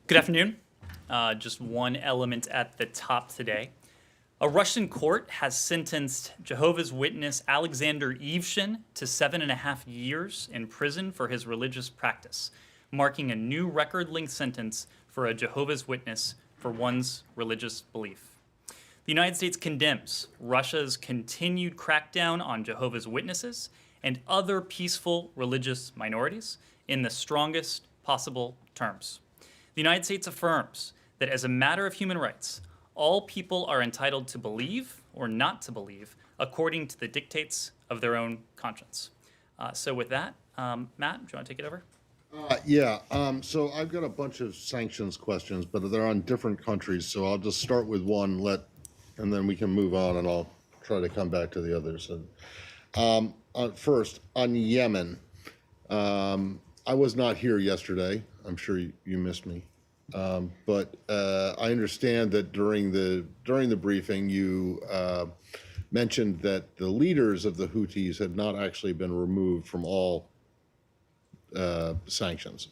Good afternoon. Just one element at the top today. A Russian court has sentenced Jehovah's Witness Alexander Evshin to 7.5 years in prison for his religious practice, marking a new record-length sentence for a Jehovah's Witness for one's religious belief. The United States condemns Russia's continued crackdown on Jehovah's Witnesses and other peaceful religious minorities in the strongest possible terms. The United States affirms that as a matter of human rights, all people are entitled to believe or not to believe according to the dictates of their own conscience. So with that, Matt, do you want to take it over? So I've got a bunch of sanctions questions, but they're on different countries. So I'll just start with one, and then we can move on, and I'll try to come back to the others. First, on Yemen, I was not here yesterday. I'm sure you missed me. But I understand that during the briefing, you mentioned that the leaders of the Houthis had not actually been removed from all sanctions,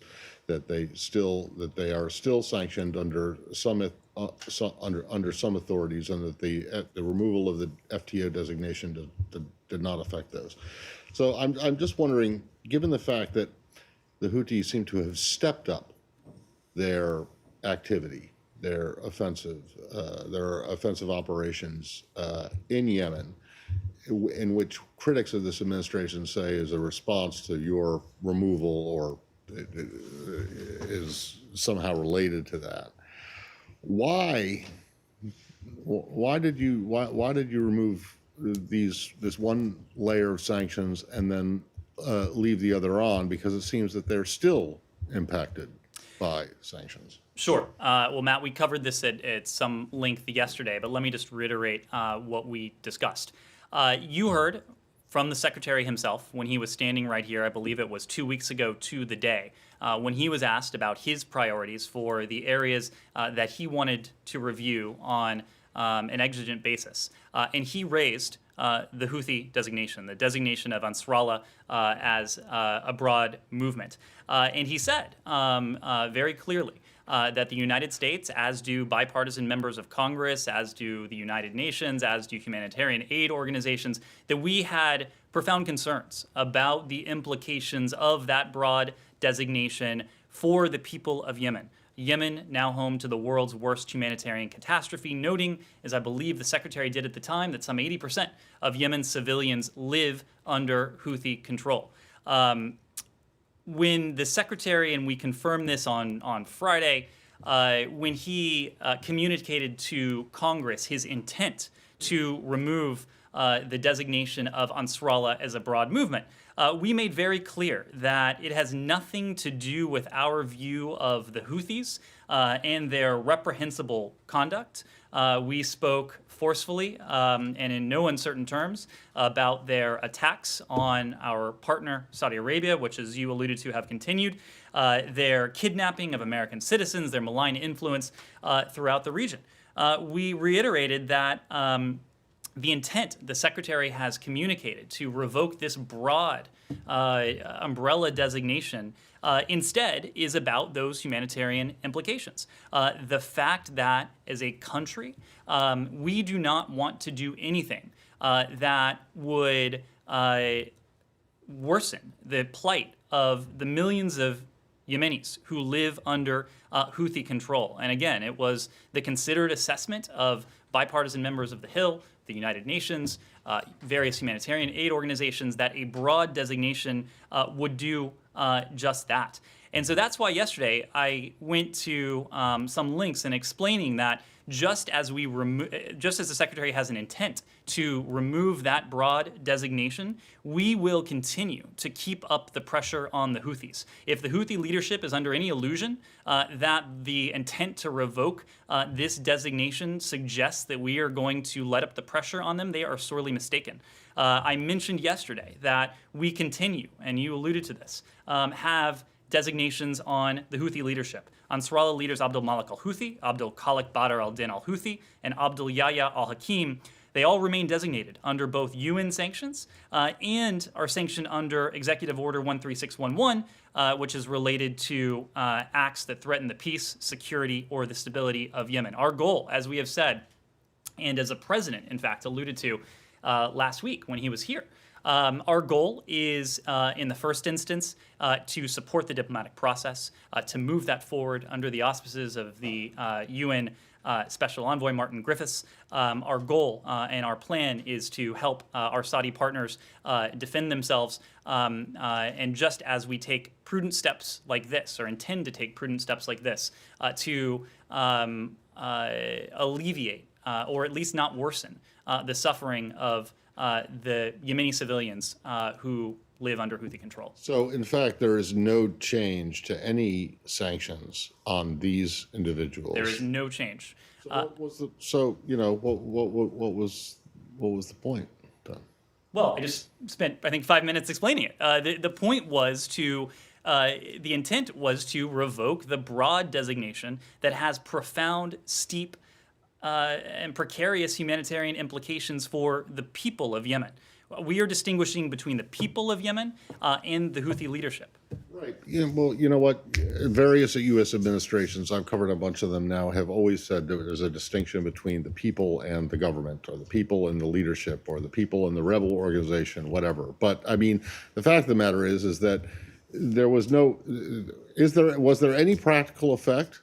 that they are still sanctioned under some authorities, and that the removal of the FTO designation did not affect those. So I'm just wondering, given the fact that the Houthis seem to have stepped up their activity, their offensive operations in Yemen, in which critics of this administration say is a response to your removal or is somehow related to that. Why did you remove this one layer of sanctions and then leave the other on? Because it seems that they're still impacted by sanctions. Sure. Well, Matt, we covered this at some length yesterday, but let me just reiterate what we discussed. You heard from the Secretary himself when he was standing right here, I believe it was 2 weeks ago to the day, when he was asked about his priorities for the areas that he wanted to review on an exigent basis. And he raised the Houthi designation, the designation of Ansarallah as a broad movement. And he said very clearly that the United States, as do bipartisan members of Congress, as do the United Nations, as do humanitarian aid organizations, that we had profound concerns about the implications of that broad designation for the people of Yemen. Yemen, now home to the world's worst humanitarian catastrophe, noting, as I believe the Secretary did at the time, that some 80% of Yemen's civilians live under Houthi control. When the Secretary, and we confirmed this on Friday, when he communicated to Congress his intent to remove the designation of Ansarallah as a broad movement, we made very clear that it has nothing to do with our view of the Houthis and their reprehensible conduct. We spoke forcefully and in no uncertain terms about their attacks on our partner, Saudi Arabia, which, as you alluded to, have continued, their kidnapping of American citizens, their malign influence throughout the region. We reiterated that the intent the Secretary has communicated to revoke this broad umbrella designation instead is about those humanitarian implications. The fact that as a country, we do not want to do anything that would worsen the plight of the millions of Yemenis who live under Houthi control. And again, it was the considered assessment of bipartisan members of the Hill, the United Nations, various humanitarian aid organizations, that a broad designation would do just that. And so that's why yesterday I went to some links in explaining that just as the Secretary has an intent to remove that broad designation, we will continue to keep up the pressure on the Houthis. If the Houthi leadership is under any illusion that the intent to revoke this designation suggests that we are going to let up the pressure on them, they are sorely mistaken. I mentioned yesterday that we continue, and you alluded to this, have designations on the Houthi leadership. Ansarallah leaders Abdul Malik al-Houthi, Abdul Khalik Badr al-Din al-Houthi, and Abdul Yahya al-Hakim. they all remain designated under both UN sanctions and are sanctioned under Executive Order 13611, which is related to acts that threaten the peace, security, or the stability of Yemen. Our goal, as we have said, and as the president, in fact, alluded to last week when he was here, our goal is, in the first instance, to support the diplomatic process, to move that forward under the auspices of the UN Special Envoy Martin Griffiths. Our goal and our plan is to help our Saudi partners defend themselves, and just as we take prudent steps like this, or intend to take prudent steps like this, to alleviate, or at least not worsen, the suffering of the Yemeni civilians who live under Houthi control. So, in fact, there is no change to any sanctions on these individuals. There is no change. So, what was the, what was the point then? Well, I just spent, I think, 5 minutes explaining it. The point was to, the intent was to revoke the broad designation that has profound, steep, and precarious humanitarian implications for the people of Yemen. We are distinguishing between the people of Yemen and the Houthi leadership. Right. Yeah, well, you know what? Various U.S. administrations, I've covered a bunch of them now, have always said there's a distinction between the people and the government, or the people and the leadership, or the people and the rebel organization, whatever. But I mean, the fact of the matter is that there was no. Was there any practical effect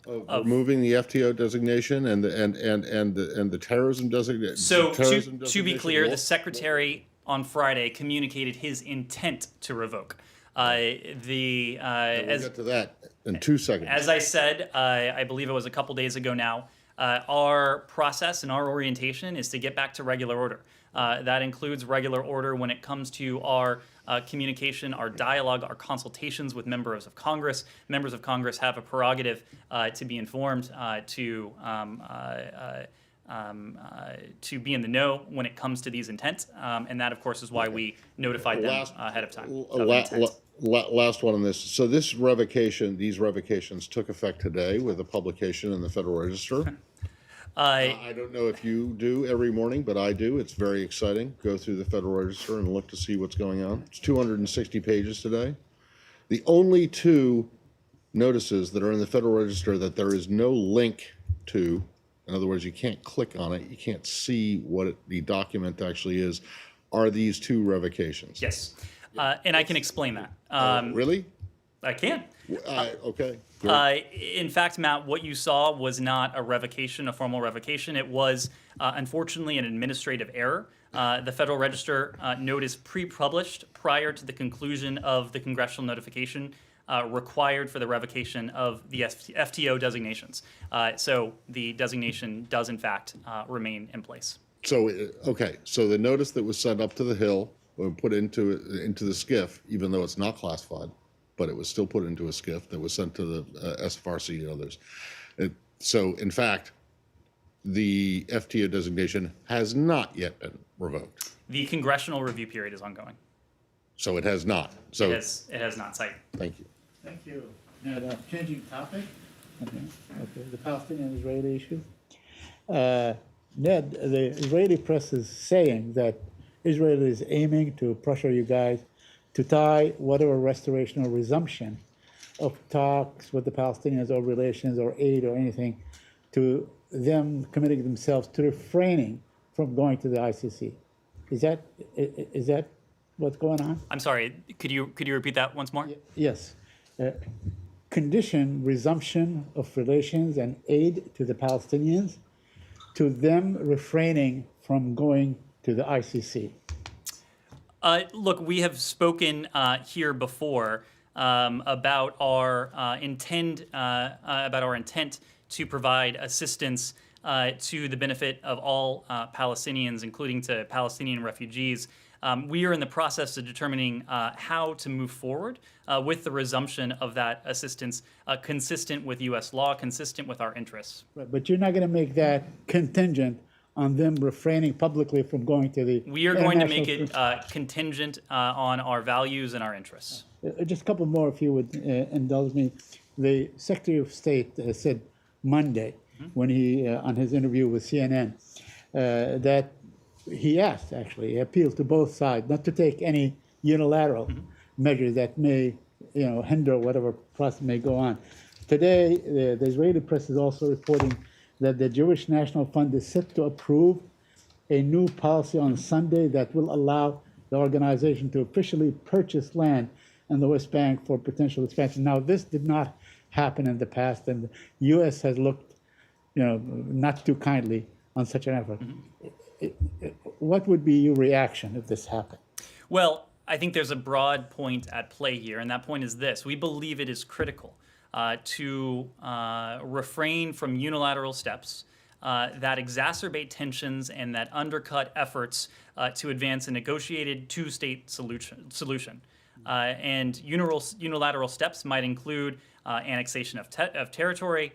of removing the FTO designation and the terrorism designation? So to be clear, the secretary on Friday communicated his intent to revoke. We'll get to that in 2 seconds. As I said, I believe it was a couple days ago now, our process and our orientation is to get back to regular order. That includes regular order when it comes to our communication, our dialogue, our consultations with members of Congress. Members of Congress have a prerogative to be informed, to be in the know when it comes to these intents, and that, of course, is why we notified them ahead of time. Last one on this. So these revocations took effect today with a publication in the Federal Register. I don't know if you do every morning, but I do. It's very exciting. Go through the Federal Register and look to see what's going on. It's 260 pages today. The only two notices that are in the Federal Register that there is no link to, in other words, you can't click on it, you can't see what the document actually is, are these two revocations. Yes, and I can explain that. Really? I can. Okay. In fact, Matt, what you saw was not a revocation, a formal revocation. It was, unfortunately, an administrative error. The Federal Register notice pre-published prior to the conclusion of the congressional notification required for the revocation of the FTO designations. So the designation does, in fact, remain in place. So, okay. So the notice that was sent up to the Hill, or put into the SCIF, even though it's not classified, but it was still put into a SCIF that was sent to the SFRC and others. So, in fact, the FTO designation has not yet been revoked. The congressional review period is ongoing. So it has not. So it has not, Site. Thank you. Thank you. Now, changing topic. Okay. The Palestinian-Israeli issue. Ned, the Israeli press is saying that Israel is aiming to pressure you guys to tie whatever restoration or resumption of talks with the Palestinians or relations or aid or anything to them committing themselves to refraining from going to the ICC. Is that what's going on? I'm sorry. Could you repeat that once more? Yes. Condition resumption of relations and aid to the Palestinians to them refraining from going to the ICC. Look, we have spoken here before about our intent to provide assistance to the benefit of all Palestinians, including to Palestinian refugees. We are in the process of determining how to move forward with the resumption of that assistance, consistent with U.S. law, consistent with our interests. Right, but you're not going to make that contingent on them refraining publicly from going to the... We are going to make it contingent on our values and our interests. Just a couple more, if you would indulge me. The Secretary of State said Monday, when he, on his interview with CNN, that he asked, actually, he appealed to both sides not to take any unilateral measure that may, hinder whatever process may go on. Today, the Israeli press is also reporting that the Jewish National Fund is set to approve a new policy on Sunday that will allow the organization to officially purchase land in the West Bank for potential expansion. Now, this did not happen in the past, and the U.S. has looked, not too kindly on such an effort. What would be your reaction if this happened? Well, I think there's a broad point at play here, and that point is this. We believe it is critical to refrain from unilateral steps that exacerbate tensions and that undercut efforts to advance a negotiated two-state solution. And unilateral steps might include annexation of territory,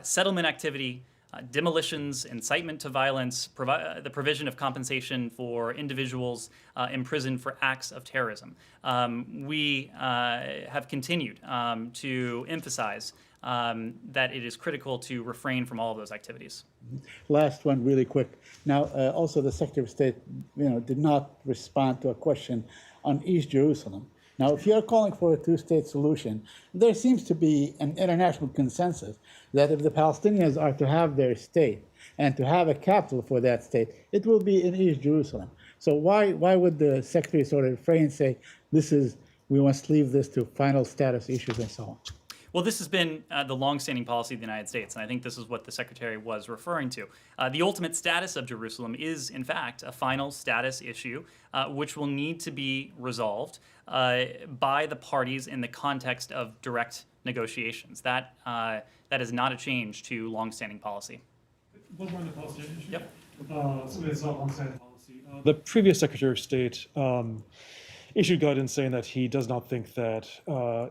settlement activity, demolitions, incitement to violence, the provision of compensation for individuals imprisoned for acts of terrorism. We have continued to emphasize that it is critical to refrain from all of those activities. Last one, really quick. Now, also the Secretary of State, did not respond to a question on East Jerusalem. Now, if you're calling for a two-state solution, there seems to be an international consensus that if the Palestinians are to have their state and to have a capital for that state, it will be in East Jerusalem. So why would the Secretary sort of refrain and say, we must leave this to final status issues and so on? Well, this has been the longstanding policy of the United States, and I think this is what the Secretary was referring to. The ultimate status of Jerusalem is, in fact, a final status issue, which will need to be resolved by the parties in the context of direct negotiations. That is not a change to longstanding policy. One more on the Palestinian issue. Yep. So it's not longstanding policy. The previous Secretary of State issued guidance saying that he does not think that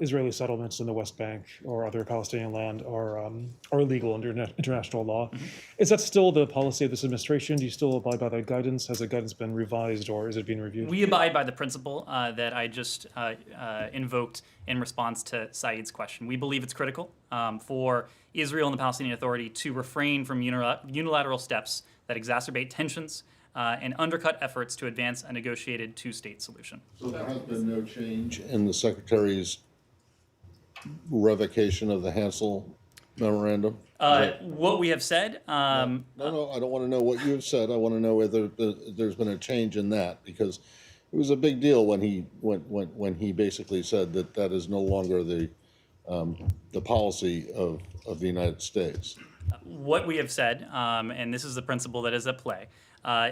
Israeli settlements in the West Bank or other Palestinian land are illegal under international law. Mm-hmm. Is that still the policy of this administration? Do you still abide by that guidance? Has the guidance been revised or is it being reviewed? We abide by the principle that I just invoked in response to Saeed's question. We believe it's critical for Israel and the Palestinian Authority to refrain from unilateral steps that exacerbate tensions and undercut efforts to advance a negotiated two-state solution. So there has been no change in the Secretary's revocation of the Hansel memorandum? What we have said... No, I don't want to know what you have said. I want to know whether there's been a change in that, because it was a big deal when he basically said that is no longer the policy of the United States. What we have said, and this is the principle that is at play,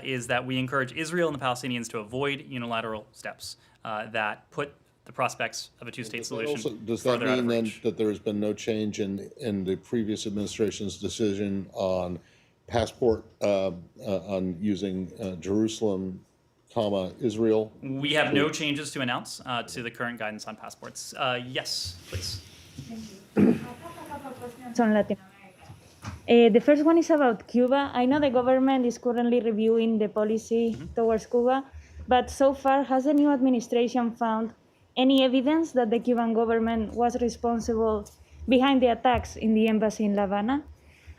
is that we encourage Israel and the Palestinians to avoid unilateral steps that put the prospects of a two-state solution Does that further out of mean then reach. that there has been no change in the previous administration's decision on passport, on using Jerusalem, Israel? We have no changes to announce to the current guidance on passports. Yes, please. On Latin America. The first one is about Cuba. I know the government is currently reviewing the policy towards Cuba, but so far, has the new administration found any evidence that the Cuban government was responsible behind the attacks in the embassy in La Habana?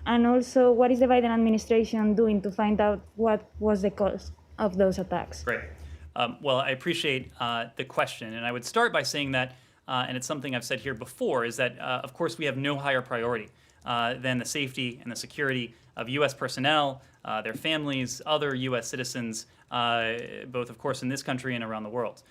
And also, what is the Biden administration doing to find out what was the cause of those attacks? Great. Well, I appreciate the question, and I would start by saying that, and it's something I've said here before, is that, of course, we have no higher priority than the safety and the security of U.S. personnel, their families, other U.S. citizens, both, of course, in this country and around the world.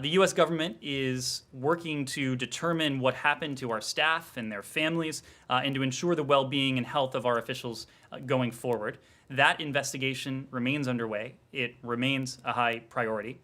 The U.S. government is working to determine what happened to our staff and their families and to ensure the well-being and health of our officials going forward. That investigation remains underway. It remains a high priority.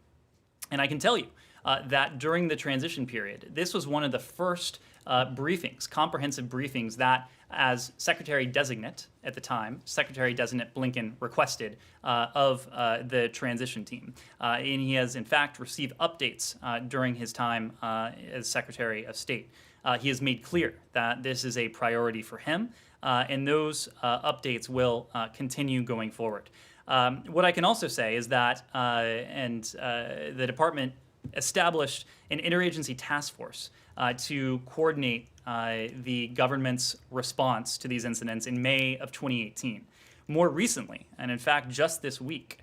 And I can tell you that during the transition period, this was one of the first briefings, comprehensive briefings that, as Secretary-Designate at the time, Secretary-Designate Blinken requested of the transition team. And he has, in fact, received updates during his time as Secretary of State. He has made clear that this is a priority for him, and those updates will continue going forward. What I can also say is that, the department established an interagency task force to coordinate the government's response to these incidents in May of 2018. more recently, and in fact just this week,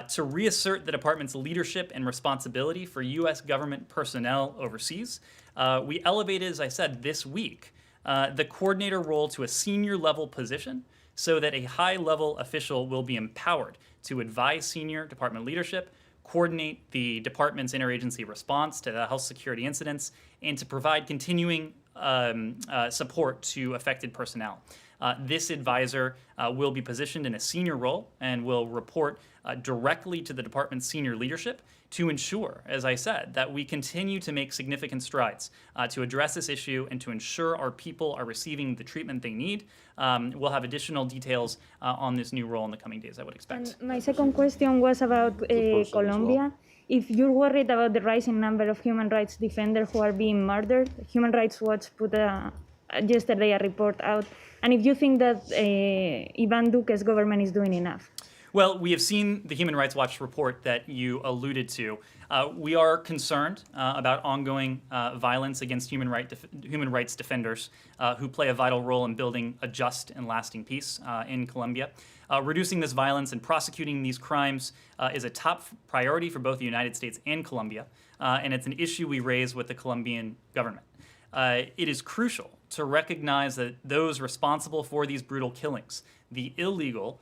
to reassert the department's leadership and responsibility for U.S. government personnel overseas. We elevated, as I said, this week, the coordinator role to a senior level position so that a high level official will be empowered to advise senior department leadership, coordinate the department's interagency response to the health security incidents, and to provide continuing support to affected personnel. This advisor will be positioned in a senior role and will report directly to the department's senior leadership to ensure, as I said, that we continue to make significant strides to address this issue and to ensure our people are receiving the treatment they need. We'll have additional details on this new role in the coming days, I would expect. And my second question was about Colombia. If you're worried about the rising number of human rights defenders who are being murdered, Human Rights Watch put yesterday a report out, and if you think that Iván Duque's government is doing enough. Well, we have seen the Human Rights Watch report that you alluded to. We are concerned about ongoing violence against human rights defenders who play a vital role in building a just and lasting peace in Colombia. Reducing this violence and prosecuting these crimes is a top priority for both the United States and Colombia, and it's an issue we raise with the Colombian government. It is crucial to recognize that those responsible for these brutal killings, the illegal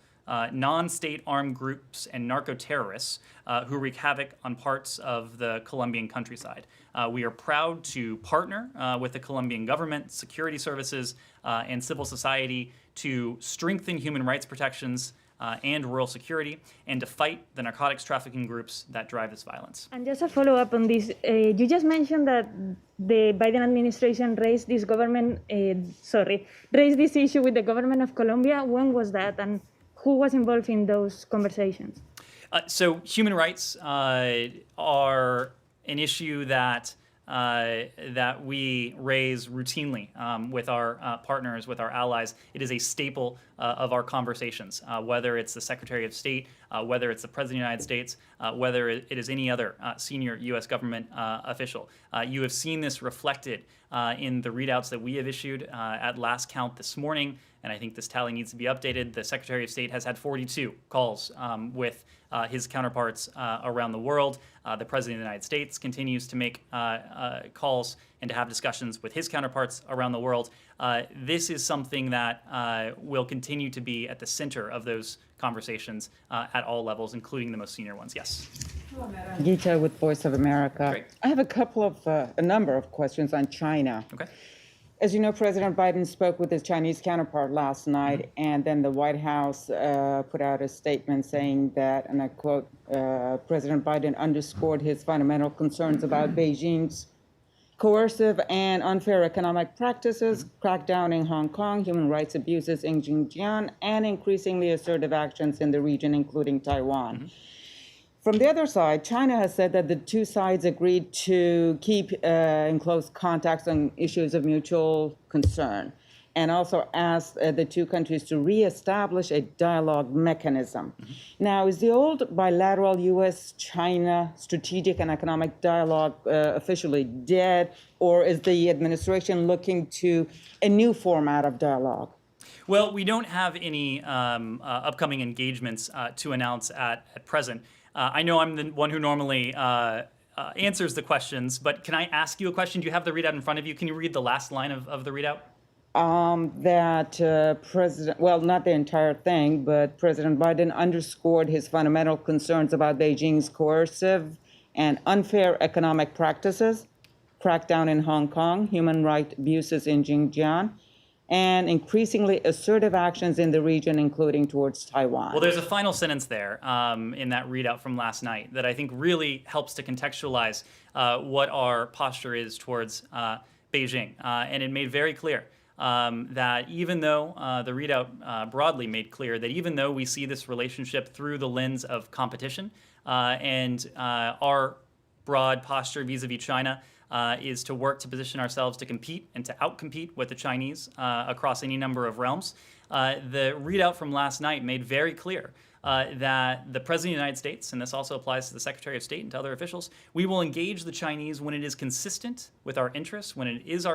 non-state armed groups and narco-terrorists who wreak havoc on parts of the Colombian countryside. We are proud to partner with the Colombian government, security services, and civil society to strengthen human rights protections and rural security, and to fight the narcotics trafficking groups that drive this violence. And just a follow-up on this, you just mentioned that the Biden administration raised this issue with the government of Colombia. When was that, and who was involved in those conversations? So human rights are an issue that we raise routinely with our partners, with our allies. It is a staple of our conversations, whether it's the Secretary of State, whether it's the President of the United States, whether it is any other senior U.S. government official. You have seen this reflected in the readouts that we have issued at last count this morning, and I think this tally needs to be updated. The Secretary of State has had 42 calls with his counterparts around the world. The President of the United States continues to make calls and to have discussions with his counterparts around the world. This is something that will continue to be at the center of those conversations at all levels, including the most senior ones. Yes. Gita with Voice of America. Great. I have a number of questions on China. Okay. As you know, President Biden spoke with his Chinese counterpart last night, and then the White House put out a statement saying that, and I quote, President Biden underscored his fundamental concerns about Beijing's coercive and unfair economic practices, crackdown in Hong Kong, human rights abuses in Xinjiang, and increasingly assertive actions in the region, including Taiwan. From the other side, China has said that the two sides agreed to keep in close contacts on issues of mutual concern, and also asked the two countries to reestablish a dialogue mechanism. Now, is the old bilateral U.S.-China strategic and economic dialogue officially dead, or is the administration looking to a new format of dialogue? Well, we don't have any upcoming engagements to announce at present. I know I'm the one who normally answers the questions, but can I ask you a question? Do you have the readout in front of you? Can you read the last line of the readout? Not the entire thing, but President Biden underscored his fundamental concerns about Beijing's coercive and unfair economic practices, crackdown in Hong Kong, human rights abuses in Xinjiang, and increasingly assertive actions in the region, including towards Taiwan. Well, there's a final sentence there in that readout from last night that I think really helps to contextualize what our posture is towards Beijing. And it made very clear that even though the readout broadly made clear that even though we see this relationship through the lens of competition and our broad posture vis-a-vis China is to work to position ourselves to compete and to outcompete with the Chinese across any number of realms. The readout from last night made very clear that the President of the United States, and this also applies to the Secretary of State and to other officials, we will engage the Chinese when it is consistent with our interests, when it is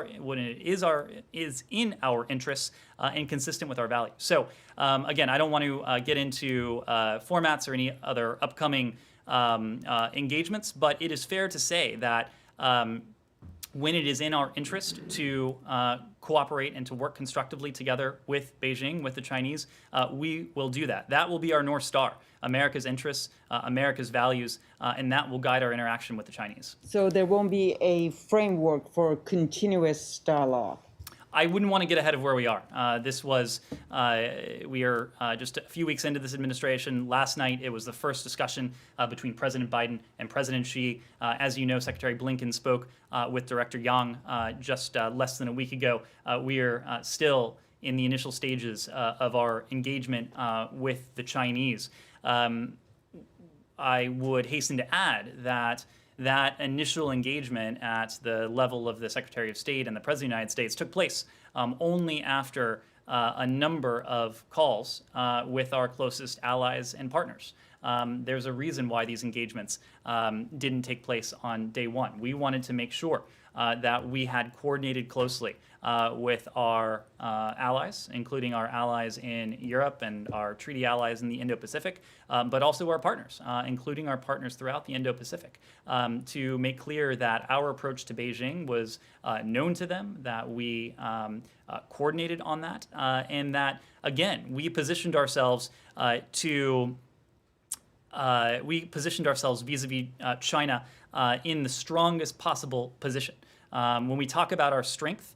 in our interests, and consistent with our values. So again, I don't want to get into formats or any other upcoming engagements, but it is fair to say that when it is in our interest to cooperate and to work constructively together with Beijing, with the Chinese, we will do that. That will be our North Star, America's interests, America's values, and that will guide our interaction with the Chinese. So there won't be a framework for continuous dialogue. I wouldn't want to get ahead of where we are. We are just a few weeks into this administration. Last night, it was the first discussion between President Biden and President Xi. As you know, Secretary Blinken spoke with Director Yang just less than a week ago. We are still in the initial stages of our engagement with the Chinese. I would hasten to add that initial engagement at the level of the Secretary of State and the President of the United States took place only after a number of calls with our closest allies and partners. There's a reason why these engagements didn't take place on day one. We wanted to make sure that we had coordinated closely with our allies, including our allies in Europe and our treaty allies in the Indo-Pacific, but also our partners, including our partners throughout the Indo-Pacific, to make clear that our approach to Beijing was known to them, that we coordinated on that, and that, again, we positioned ourselves vis-a-vis China in the strongest possible position. When we talk about our strength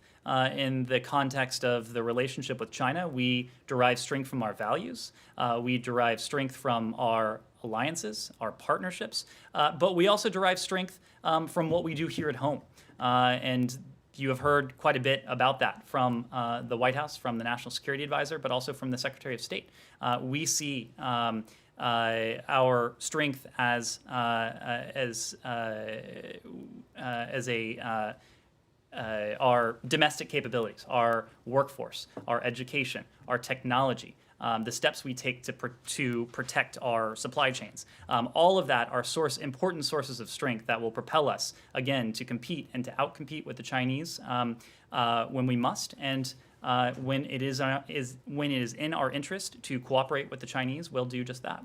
in the context of the relationship with China, we derive strength from our values, we derive strength from our alliances, our partnerships, but we also derive strength from what we do here at home. And you have heard quite a bit about that from the White House, from the National Security Advisor, but also from the Secretary of State. We see our strength as our domestic capabilities, our workforce, our education, our technology, the steps we take to protect our supply chains. All of that are important sources of strength that will propel us, again, to compete and to outcompete with the Chinese when we must, and when it is in our interest to cooperate with the Chinese, we'll do just that.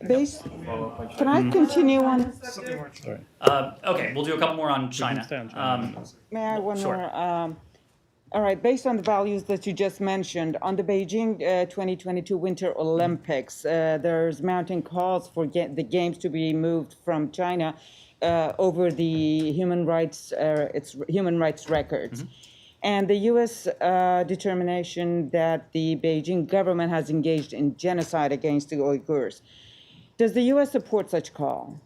Can I continue on? Okay, we'll do a couple more on China. May I one Sure. more? All right, based on the values that you just mentioned, on the Beijing 2022 Winter Olympics, there's mounting calls for the games to be moved from China over the human rights records. And the U.S. determination that the Beijing government has engaged in genocide against the Uyghurs. Does the U.S. support such call?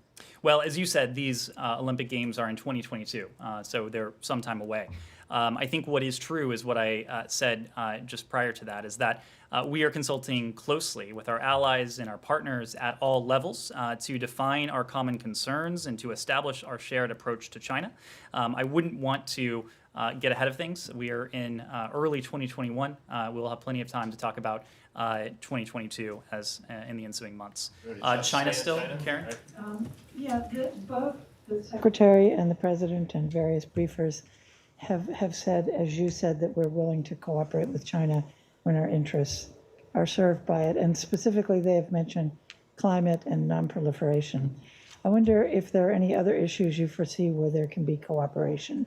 Well, as you said, these Olympic Games are in 2022, so they're some time away. I think what is true is what I said just prior to that, is that we are consulting closely with our allies and our partners at all levels to define our common concerns and to establish our shared approach to China. I wouldn't want to get ahead of things. We are in early 2021. We'll have plenty of time to talk about 2022 as in the ensuing months. China still, Karen? Both the Secretary and the President and various briefers have said, as you said, that we're willing to cooperate with China when our interests are served by it. And specifically, they have mentioned climate and nonproliferation. I wonder if there are any other issues you foresee where there can be cooperation.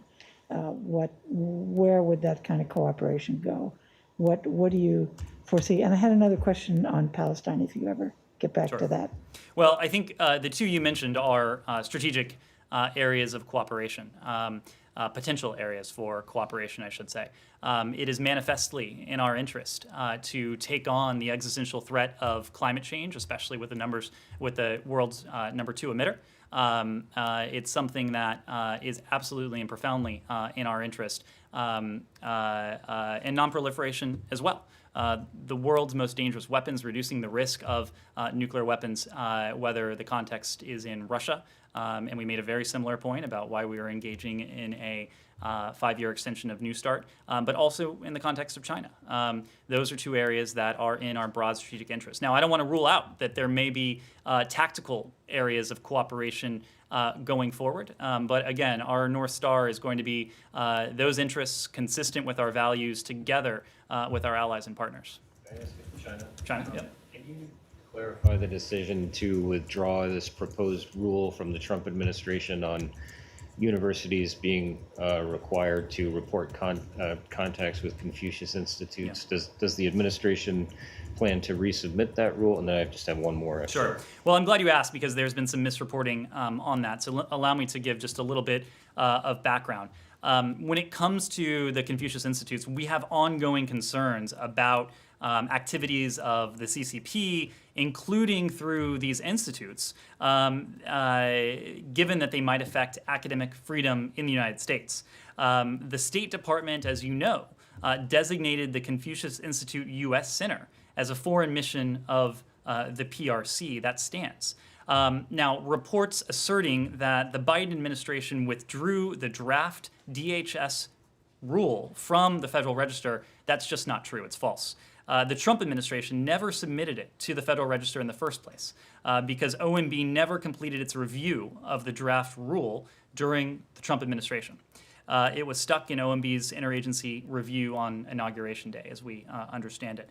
Where would that kind of cooperation go? What do you foresee? And I had another question on Palestine, if you ever get back to that. Well, I think the two you mentioned are strategic areas of cooperation, potential areas for cooperation, I should say. It is manifestly in our interest to take on the existential threat of climate change, especially with the world's number 2 emitter. It's something that is absolutely and profoundly in our interest, and nonproliferation as well. The world's most dangerous weapons, reducing the risk of nuclear weapons, whether the context is in Russia, and we made a very similar point about why we were engaging in a 5-year extension of New START, but also in the context of China. Those are two areas that are in our broad strategic interest. Now, I don't want to rule out that there may be tactical areas of cooperation going forward. But again, our North Star is going to be those interests consistent with our values together with our allies and partners. Can I ask you, China? China, yep. Can you clarify the decision to withdraw this proposed rule from the Trump administration on universities being required to report contacts with Confucius Institutes? Yeah. Does the administration plan to resubmit that rule? And then I just have one more. Sure. Well, I'm glad you asked because there's been some misreporting on that. So allow me to give just a little bit of background. When it comes to the Confucius Institutes, we have ongoing concerns about activities of the CCP, including through these institutes, given that they might affect academic freedom in the United States. The State Department, as you know, designated the Confucius Institute U.S. Center as a foreign mission of the PRC. That stands. Now, reports asserting that the Biden administration withdrew the draft DHS rule from the Federal Register, that's just not true. It's false. The Trump administration never submitted it to the Federal Register in the first place because OMB never completed its review of the draft rule during the Trump administration. It was stuck in OMB's interagency review on Inauguration Day, as we understand it.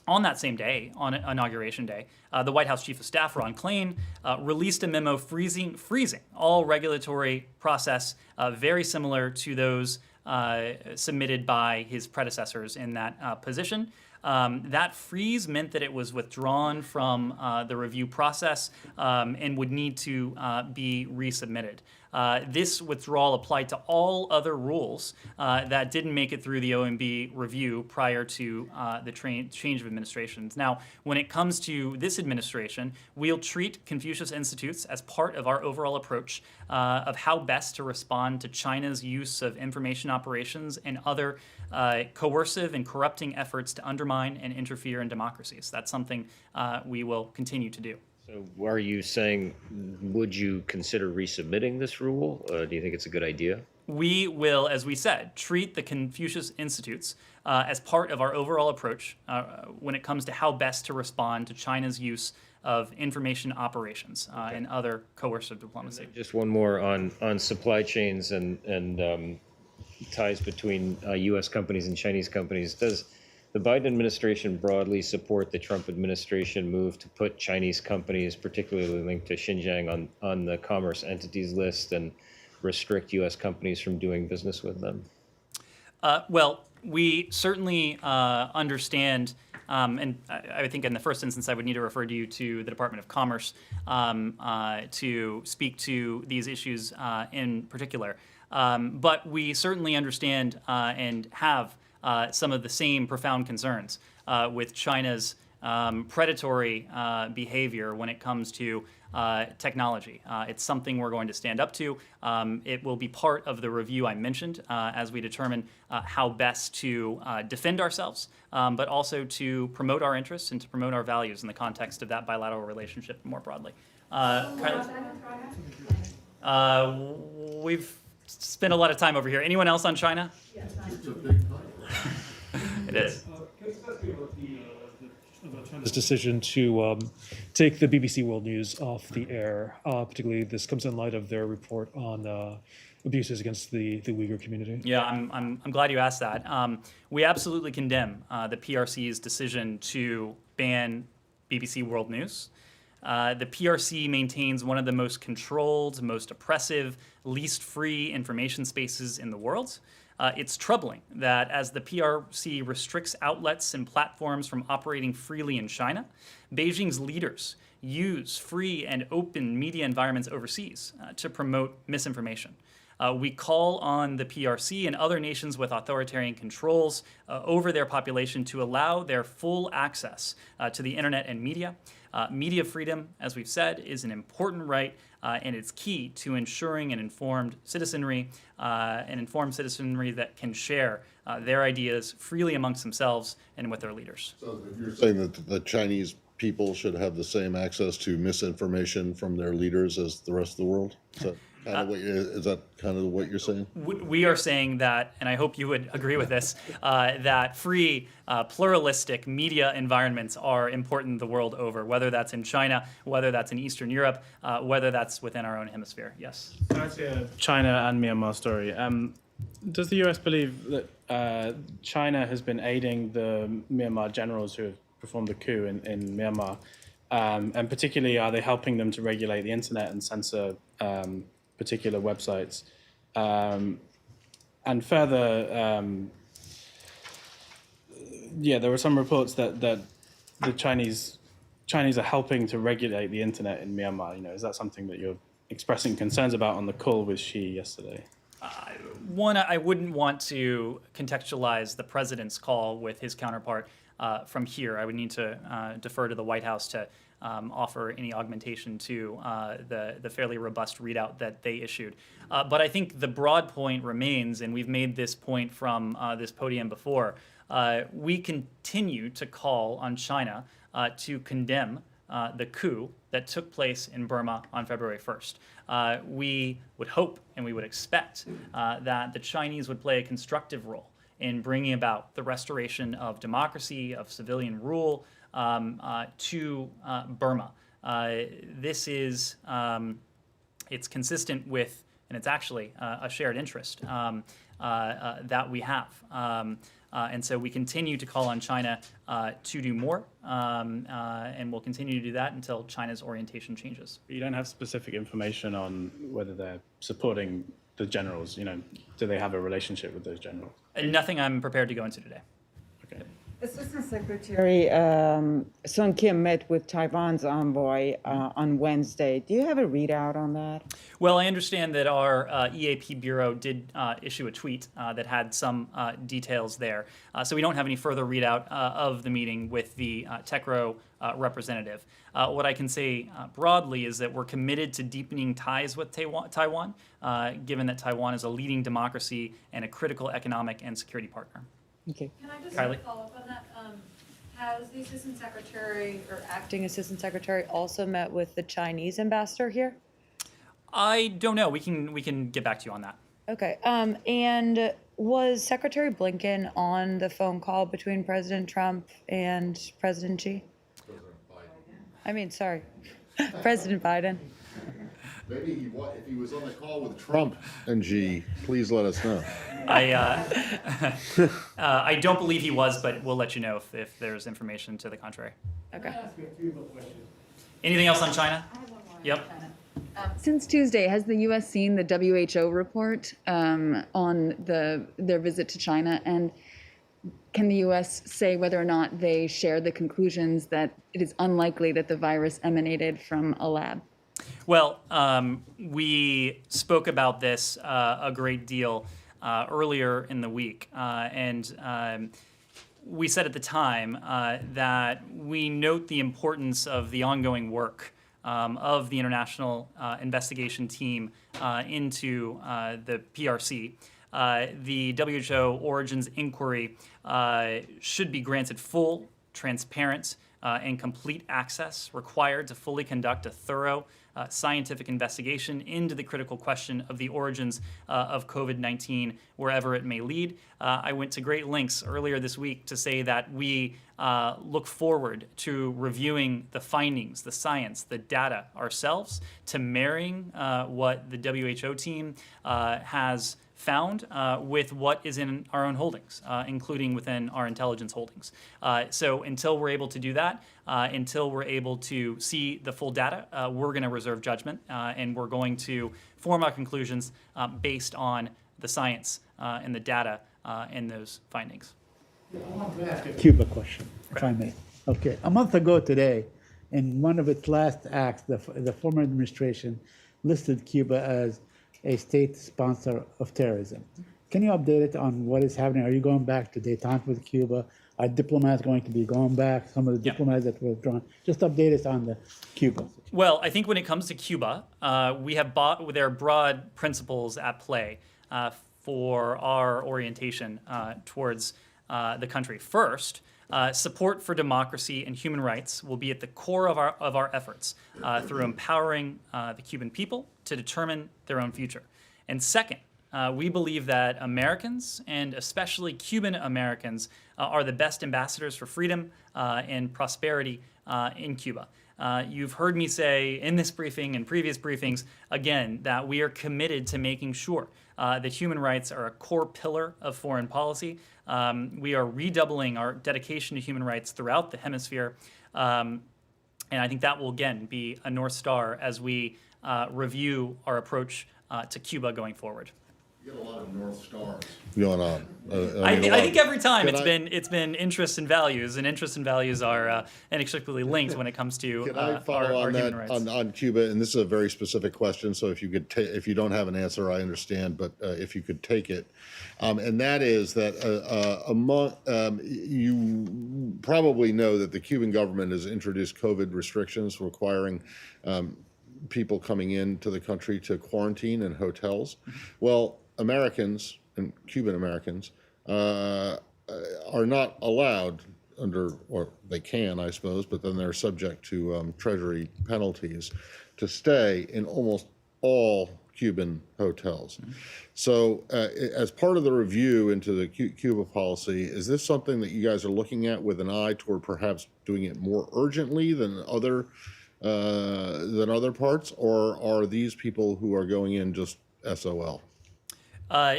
On that same day, on Inauguration Day, the White House Chief of Staff, Ron Klain, released a memo freezing all regulatory process very similar to those submitted by his predecessors in that position. That freeze meant that it was withdrawn from the review process and would need to be resubmitted. This withdrawal applied to all other rules that didn't make it through the OMB review prior to the change of administrations. Now, when it comes to this administration, we'll treat Confucius Institutes as part of our overall approach of how best to respond to China's use of information operations and other coercive and corrupting efforts to undermine and interfere in democracies. That's something we will continue to do. So are you saying, would you consider resubmitting this rule? Do you think it's a good idea? We will, as we said, treat the Confucius Institutes as part of our overall approach when it comes to how best to respond to China's use of information operations and other coercive diplomacy. Just one more on supply chains and ties between U.S. companies and Chinese companies. Does the Biden administration broadly support the Trump administration move to put Chinese companies, particularly linked to Xinjiang, on the commerce entities list and restrict U.S. companies from doing business with them? Well, we certainly understand, and I think in the first instance I would need to refer you to the Department of Commerce to speak to these issues in particular. But we certainly understand and have some of the same profound concerns with China's predatory behavior when it comes to technology. It's something we're going to stand up to. It will be part of the review I mentioned as we determine how best to defend ourselves, but also to promote our interests and to promote our values in the context of that bilateral relationship more broadly. We've spent a lot of time over here. Anyone else on China? It's a big title. It is. Can I just ask you about China's decision to take the BBC World News off the air? Particularly, this comes in light of their report on abuses against the Uyghur community. Yeah, I'm glad you asked that. We absolutely condemn the PRC's decision to ban BBC World News. The PRC maintains one of the most controlled, most oppressive, least free information spaces in the world. It's troubling that as the PRC restricts outlets and platforms from operating freely in China, Beijing's leaders use free and open media environments overseas to promote misinformation. We call on the PRC and other nations with authoritarian controls over their population to allow their full access to the internet and media. Media freedom, as we've said, is an important right, and it's key to ensuring an informed citizenry that can share their ideas freely amongst themselves and with their leaders. So if you're saying that the Chinese people should have the same access to misinformation from their leaders as the rest of the world? Is that kind of what you're saying? We are saying that, and I hope you would agree with this, that free, pluralistic media environments are important the world over, whether that's in China, whether that's in Eastern Europe, whether that's within our own hemisphere. Yes. That's a China and Myanmar story. Does the US believe that China has been aiding the Myanmar generals who have performed the coup in Myanmar? And particularly, are they helping them to regulate the internet and censor particular websites? And further, there were some reports that the Chinese are helping to regulate the internet in Myanmar. Is that something that you're expressing concerns about on the call with Xi yesterday? One, I wouldn't want to contextualize the president's call with his counterpart from here. I would need to defer to the White House to offer any augmentation to the fairly robust readout that they issued. But I think the broad point remains, and we've made this point from this podium before, we continue to call on China to condemn the coup that took place in Burma on February 1st. We would hope and we would expect that the Chinese would play a constructive role in bringing about the restoration of democracy, of civilian rule to Burma. This is, it's consistent with, and it's actually a shared interest that we have. And so we continue to call on China to do more, and we'll continue to do that until China's orientation changes. You don't have specific information on whether they're supporting the generals. Do they have a relationship with those generals? Nothing I'm prepared to go into today. Okay. Assistant Secretary Sun Kim met with Taiwan's envoy on Wednesday. Do you have a readout on that? Well, I understand that our EAP Bureau did issue a tweet that had some details there. So we don't have any further readout of the meeting with the TECRO representative. What I can say broadly is that we're committed to deepening ties with Taiwan, given that Taiwan is a leading democracy and a critical economic and security partner. Okay. Can I just Kylie? follow up on that? Has the Assistant Secretary or Acting Assistant Secretary also met with the Chinese ambassador here? I don't know. We can get back to you on that. Okay. And was Secretary Blinken on the phone call between President Trump and President Xi? Sorry, President Biden. Maybe if he was on the call with Trump and Xi, please let us know. I don't believe he was, but we'll let you know if there's information to the contrary. Okay. Anything else on China? I have one more. Yep. Since Tuesday, has the U.S. seen the WHO report on their visit to China? And can the U.S. say whether or not they share the conclusions that it is unlikely that the virus emanated from a lab? Well, we spoke about this a great deal earlier in the week, and we said at the time that we note the importance of the ongoing work of the international investigation team into the PRC. The WHO Origins Inquiry should be granted full, transparent, and complete access required to fully conduct a thorough scientific investigation into the critical question of the origins of COVID-19, wherever it may lead. I went to great lengths earlier this week to say that we look forward to reviewing the findings, the science, the data ourselves, to marrying what the WHO team has found with what is in our own holdings, including within our intelligence holdings. So until we're able to do that, until we're able to see the full data, we're going to reserve judgment, and we're going to form our conclusions based on the science and the data and those findings. I want to ask a Cuba question, if I may. Okay, a month ago today, in one of its last acts, the former administration listed Cuba as a state sponsor of terrorism. Can you update it on what is happening? Are you going back to détente with Cuba? Are diplomats going to be going back? Some of the diplomats that were withdrawn. Just update us on the Cuba. Well, I think when it comes to Cuba, we have there are broad principles at play for our orientation towards the country. First, support for democracy and human rights will be at the core of our efforts through empowering the Cuban people to determine their own future. And second, we believe that Americans, and especially Cuban Americans, are the best ambassadors for freedom and prosperity in Cuba. You've heard me say in this briefing and previous briefings, again, that we are committed to making sure that human rights are a core pillar of foreign policy. We are redoubling our dedication to human rights throughout the hemisphere. And I think that will, again, be a North Star as we review our approach to Cuba going forward. You get a lot of North Stars going on. I think every time it's been interests and values, and interests and values are inextricably linked when it comes to Can I follow our on human that rights. on Cuba? And this is a very specific question, so if you could, if you don't have an answer, I understand. But if you could take it, and that is that you probably know that the Cuban government has introduced COVID restrictions requiring people coming into the country to quarantine in hotels. Well, Americans and Cuban Americans are not allowed under, or they can, I suppose, but then they're subject to Treasury penalties to stay in almost all Cuban hotels. So as part of the review into the Cuba policy, is this something that you guys are looking at with an eye toward perhaps doing it more urgently than other parts, or are these people who are going in just SOL?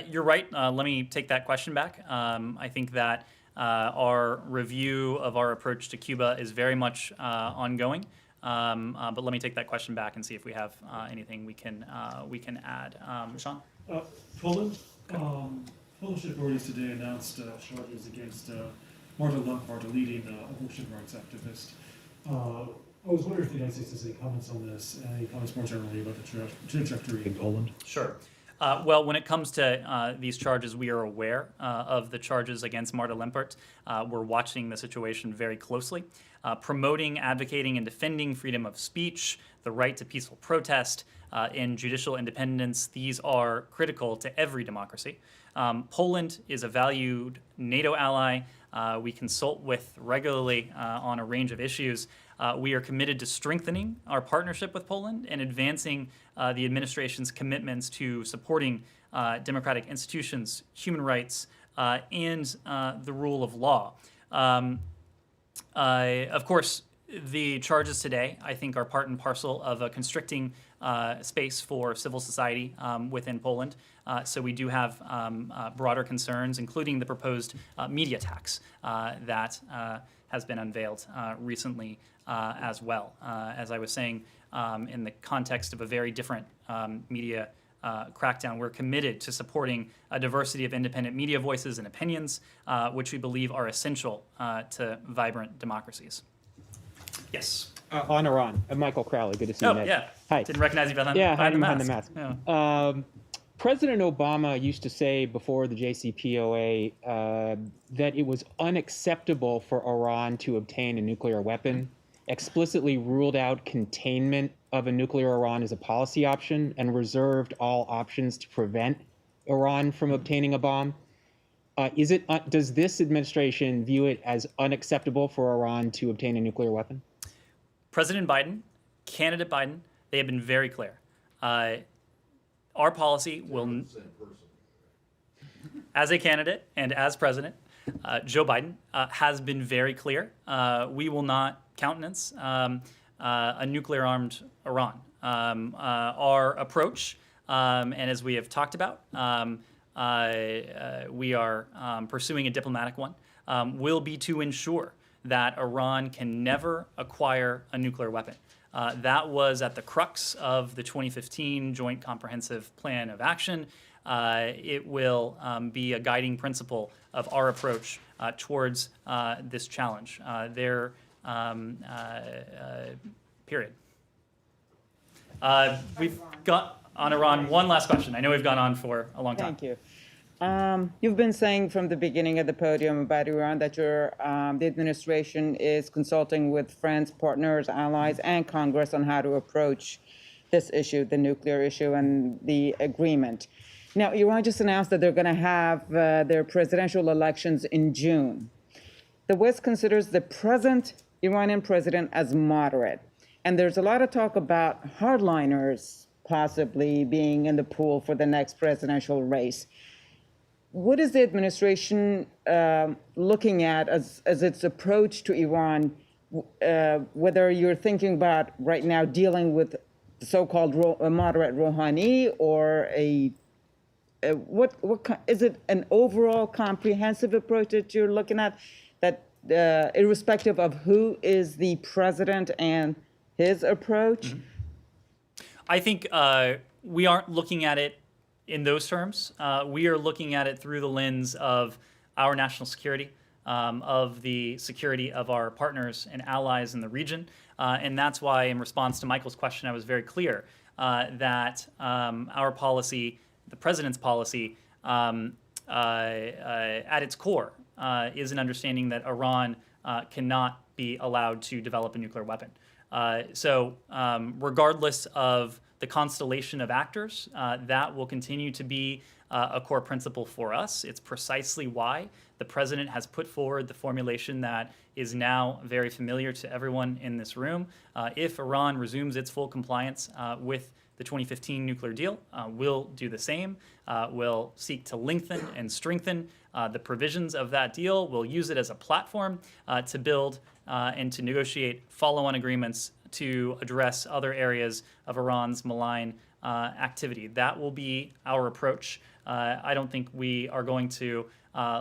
You're right. Let me take that question back. I think that our review of our approach to Cuba is very much ongoing. But let me take that question back and see if we have anything we can add. Sean? Poland. Polish authorities today announced charges against Marta Lempart, a leading abortion rights activist. I was wondering if the United States has any comments on this, and any comments more generally about the trajectory in Poland. Sure. Well, when it comes to these charges, we are aware of the charges against Marta Lempart. We're watching the situation very closely. Promoting, advocating, and defending freedom of speech, the right to peaceful protest, and judicial independence, these are critical to every democracy. Poland is a valued NATO ally. We consult with regularly on a range of issues. We are committed to strengthening our partnership with Poland and advancing the administration's commitments to supporting democratic institutions, human rights, and the rule of law. Of course, the charges today, I think, are part and parcel of a constricting space for civil society within Poland. So we do have broader concerns, including the proposed media tax that has been unveiled recently as well. As I was saying, in the context of a very different media crackdown, we're committed to supporting a diversity of independent media voices and opinions, which we believe are essential to vibrant democracies. Yes. On Iran, Michael Crowley, good to see you. Oh, yeah. Hi. Didn't recognize you behind behind the the mask. mask. Yeah. President Obama used to say before the JCPOA that it was unacceptable for Iran to obtain a nuclear weapon, explicitly ruled out containment of a nuclear Iran as a policy option, and reserved all options to prevent Iran from obtaining a bomb. Does this administration view it as unacceptable for Iran to obtain a nuclear weapon? President Biden, candidate Biden, they have been very clear. Our policy will, as a candidate and as president, Joe Biden has been very clear. We will not countenance a nuclear-armed Iran. Our approach, and as we have talked about, we are pursuing a diplomatic one, will be to ensure that Iran can never acquire a nuclear weapon. That was at the crux of the 2015 Joint Comprehensive Plan of Action. It will be a guiding principle of our approach towards this challenge. Period. We've got on Iran one last question. I know we've gone on for a long time. Thank you. You've been saying from the beginning of the podium about Iran that the administration is consulting with friends, partners, allies, and Congress on how to approach this issue, the nuclear issue, and the agreement. Now, Iran just announced that they're going to have their presidential elections in June. The West considers the present Iranian president as moderate. And there's a lot of talk about hardliners possibly being in the pool for the next presidential race. What is the administration looking at as its approach to Iran, whether you're thinking about right now dealing with the so-called moderate Rouhani or is it an overall comprehensive approach that you're looking at, that irrespective of who is the president and his approach? I think we aren't looking at it in those terms. We are looking at it through the lens of our national security, of the security of our partners and allies in the region. And that's why, in response to Michael's question, I was very clear that our policy, the president's policy, at its core, is an understanding that Iran cannot be allowed to develop a nuclear weapon. So regardless of the constellation of actors, that will continue to be a core principle for us. It's precisely why the president has put forward the formulation that is now very familiar to everyone in this room. If Iran resumes its full compliance with the 2015 nuclear deal, we'll do the same. We'll seek to lengthen and strengthen the provisions of that deal. We'll use it as a platform to build and to negotiate follow-on agreements to address other areas of Iran's malign activity. That will be our approach. I don't think we are going to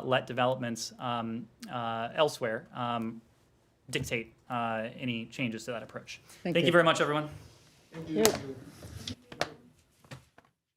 let developments elsewhere dictate any changes to that approach. Thank you very much, everyone. Thank you.